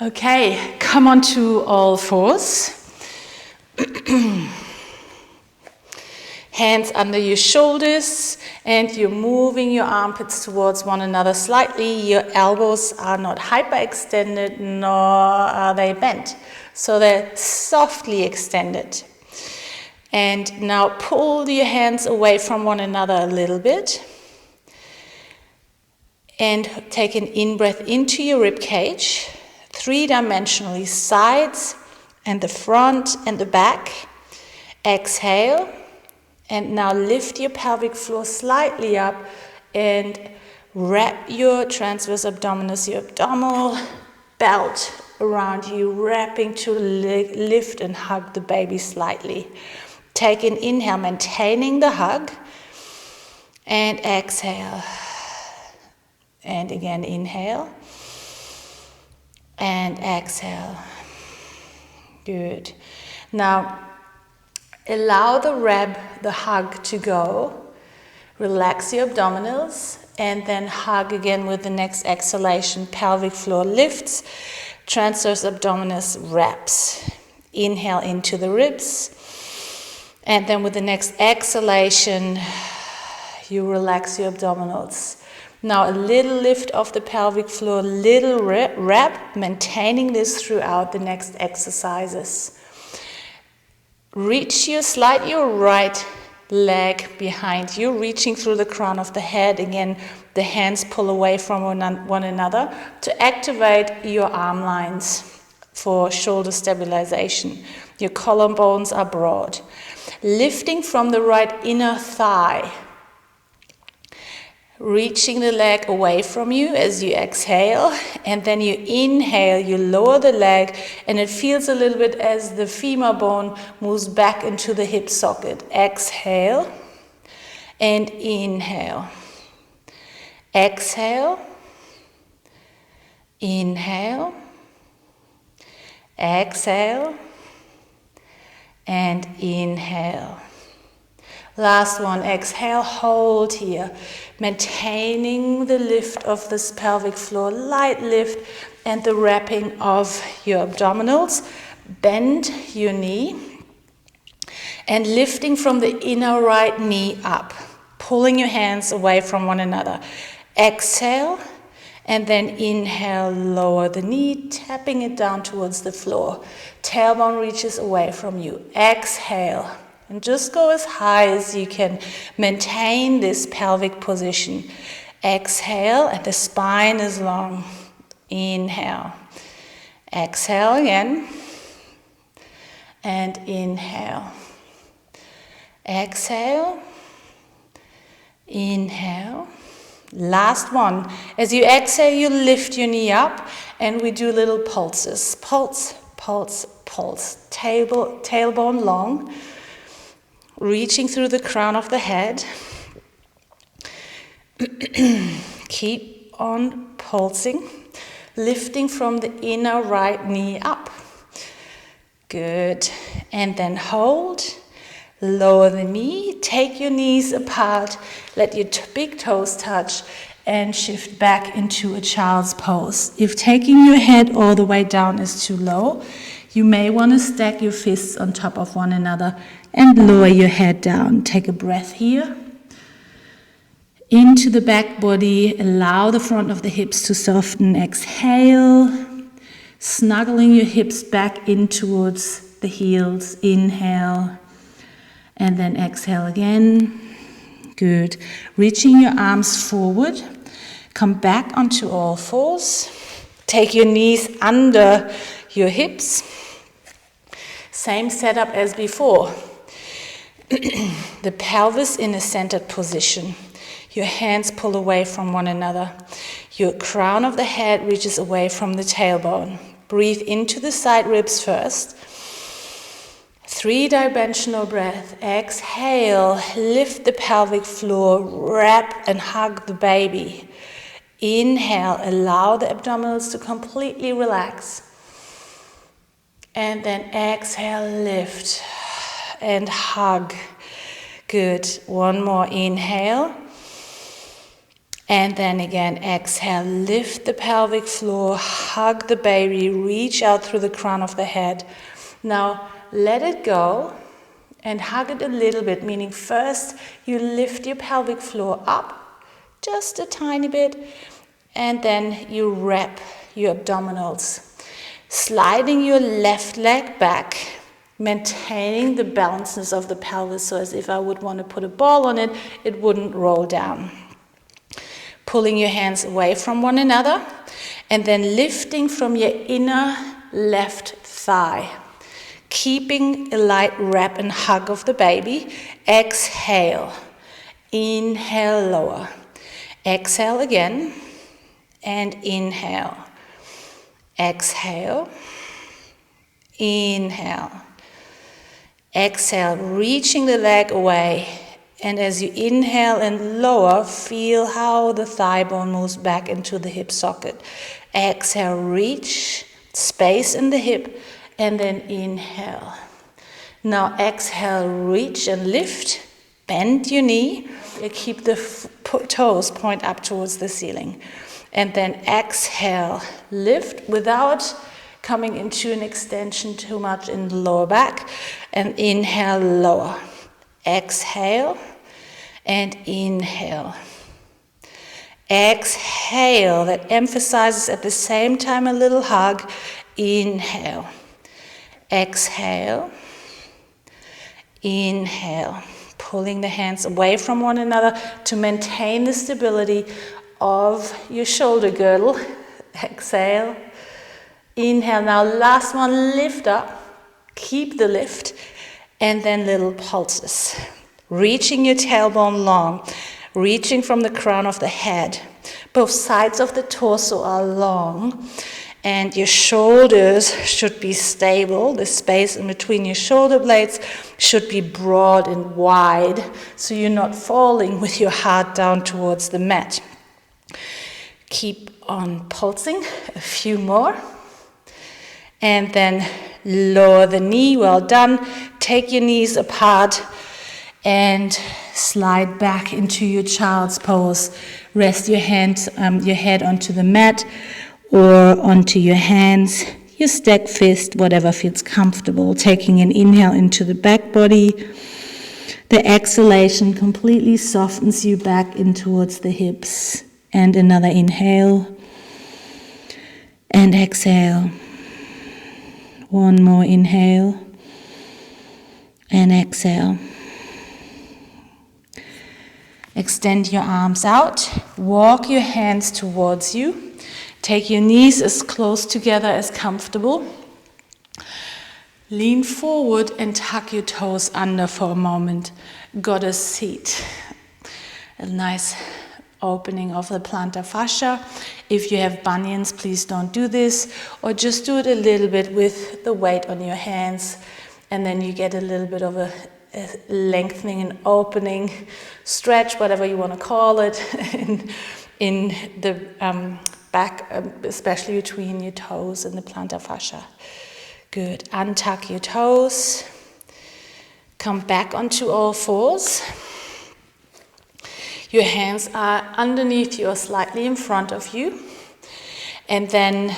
Okay, come on to all fours. Hands under your shoulders, and you're moving your armpits towards one another slightly. Your elbows are not hyperextended, nor are they bent. So they're softly extended. And now pull your hands away from one another a little bit. And take an in-breath into your rib cage, three-dimensionally, sides and the front and the back. Exhale. And now lift your pelvic floor slightly up and wrap your transverse abdominis, your abdominal belt around you, wrapping to lift and hug the baby slightly. Take an inhale, maintaining the hug, and exhale. And again, inhale and exhale. Good. Now, allow the hug to go. Relax your abdominals and then hug again with the next exhalation. Pelvic floor lifts, transverse abdominis wraps. Inhale into the ribs. And then with the next exhalation, you relax your abdominals. Now a little lift of the pelvic floor, little wrap, maintaining this throughout the next exercises. Reach slide your right leg behind you, reaching through the crown of the head. Again, the hands pull away from one another to activate your arm lines for shoulder stabilization. Your collarbones are broad. Lifting from the right inner thigh, reaching the leg away from you as you exhale, and then you inhale, you lower the leg, and it feels a little bit as the femur bone moves back into the hip socket. Exhale and inhale. Exhale, inhale, exhale, and inhale. Last one, exhale, hold here, maintaining the lift of this pelvic floor, light lift, and the wrapping of your abdominals. Bend your knee, and lifting from the inner right knee up, pulling your hands away from one another. Exhale, and then inhale, lower the knee, tapping it down towards the floor. Tailbone reaches away from you. Exhale. And just go as high as you can. Maintain this pelvic position. Exhale, and the spine is long. Inhale. Exhale again. And inhale. Exhale. Inhale. Last one. As you exhale, you lift your knee up, and we do little pulses. Pulse, pulse, pulse. Tailbone long. Reaching through the crown of the head. Keep on pulsing. Lifting from the inner right knee up. Good. And then hold. Lower the knee. Take your knees apart. Let your big toes touch. And shift back into a child's pose. If taking your head all the way down is too low, you may want to stack your fists on top of one another and lower your head down. Take a breath here. Into the back body, allow the front of the hips to soften. Exhale, snuggling your hips back in towards the heels. Inhale, and then exhale again. Good. Reaching your arms forward. Come back onto all fours. Take your knees under your hips. Same setup as before. The pelvis in a centered position. Your hands pull away from one another. Your crown of the head reaches away from the tailbone. Breathe into the side ribs first. Three-dimensional breath. Exhale. Lift the pelvic floor. Wrap and hug the baby. Inhale. Allow the abdominals to completely relax. And then exhale, lift and hug. Good. One more inhale. And then again, exhale, lift the pelvic floor, hug the baby, reach out through the crown of the head. Now let it go and hug it a little bit, meaning first you lift your pelvic floor up just a tiny bit, and then you wrap your abdominals, sliding your left leg back, maintaining the balanceness of the pelvis, so as if I would want to put a ball on it, it wouldn't roll down. Pulling your hands away from one another, and then lifting from your inner left thigh. Keeping a light wrap and hug of the baby. Exhale. Inhale, lower. Exhale again. And inhale. Exhale. Inhale. Exhale, reaching the leg away. And as you inhale and lower, feel how the thigh bone moves back into the hip socket. Exhale, reach, space in the hip, and then inhale. Now exhale, reach and lift, bend your knee, and keep the toes point up towards the ceiling. And then exhale, lift without coming into an extension too much in the lower back, and inhale, lower. Exhale and inhale. Exhale, that emphasizes at the same time a little hug. Inhale. Exhale. Inhale. Pulling the hands away from one another to maintain the stability of your shoulder girdle. Exhale. Inhale. Now last one, lift up. Keep the lift. And then little pulses. Reaching your tailbone long. Reaching from the crown of the head. Both sides of the torso are long. And your shoulders should be stable. The space in between your shoulder blades should be broad and wide, so you're not falling with your heart down towards the mat. Keep on pulsing, a few more. And then lower the knee, well done. Take your knees apart and slide back into your child's pose. Rest your head onto the mat or onto your hands, your stacked fist, whatever feels comfortable. Taking an inhale into the back body. The exhalation completely softens you back in towards the hips. And another inhale. And exhale. One more inhale. And exhale. Extend your arms out. Walk your hands towards you. Take your knees as close together as comfortable. Lean forward and tuck your toes under for a moment. Goddess seat. A nice opening of the plantar fascia. If you have bunions, please don't do this, or just do it a little bit with the weight on your hands, and then you get a little bit of a lengthening and opening, stretch, whatever you want to call it, in the back, especially between your toes and the plantar fascia. Good. Untuck your toes. Come back onto all fours. Your hands are underneath you or slightly in front of you. And then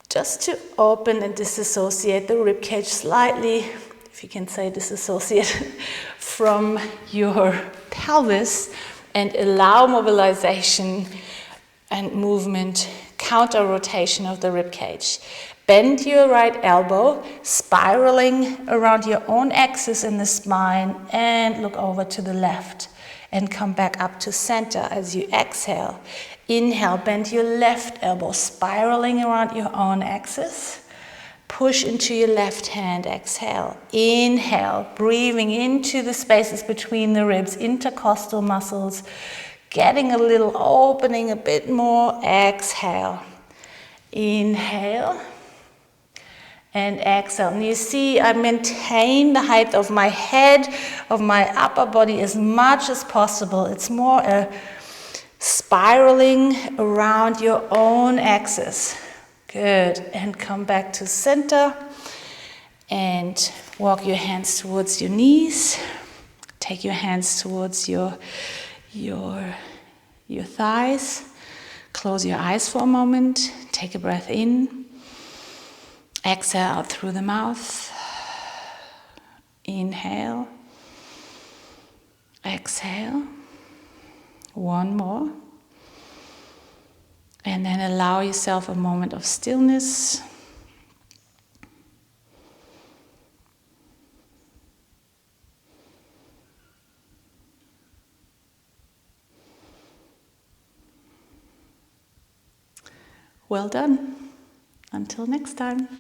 just to open and disassociate the ribcage slightly, if you can say disassociate, from your pelvis, and allow mobilization and movement, counter rotation of the ribcage. Bend your right elbow, spiraling around your own axis in the spine, and look over to the left. And come back up to center as you exhale. Inhale, bend your left elbow, spiraling around your own axis. Push into your left hand, exhale. Inhale, breathing into the spaces between the ribs, intercostal muscles, getting a little opening a bit more. Exhale. Inhale. And exhale. And you see, I maintain the height of my head, of my upper body as much as possible. It's more a spiraling around your own axis. Good. And come back to center. And walk your hands towards your knees. Take your hands towards your your thighs. Close your eyes for a moment. Take a breath in. Exhale out through the mouth. Inhale. Exhale. One more. And then allow yourself a moment of stillness. Well done. Until next time.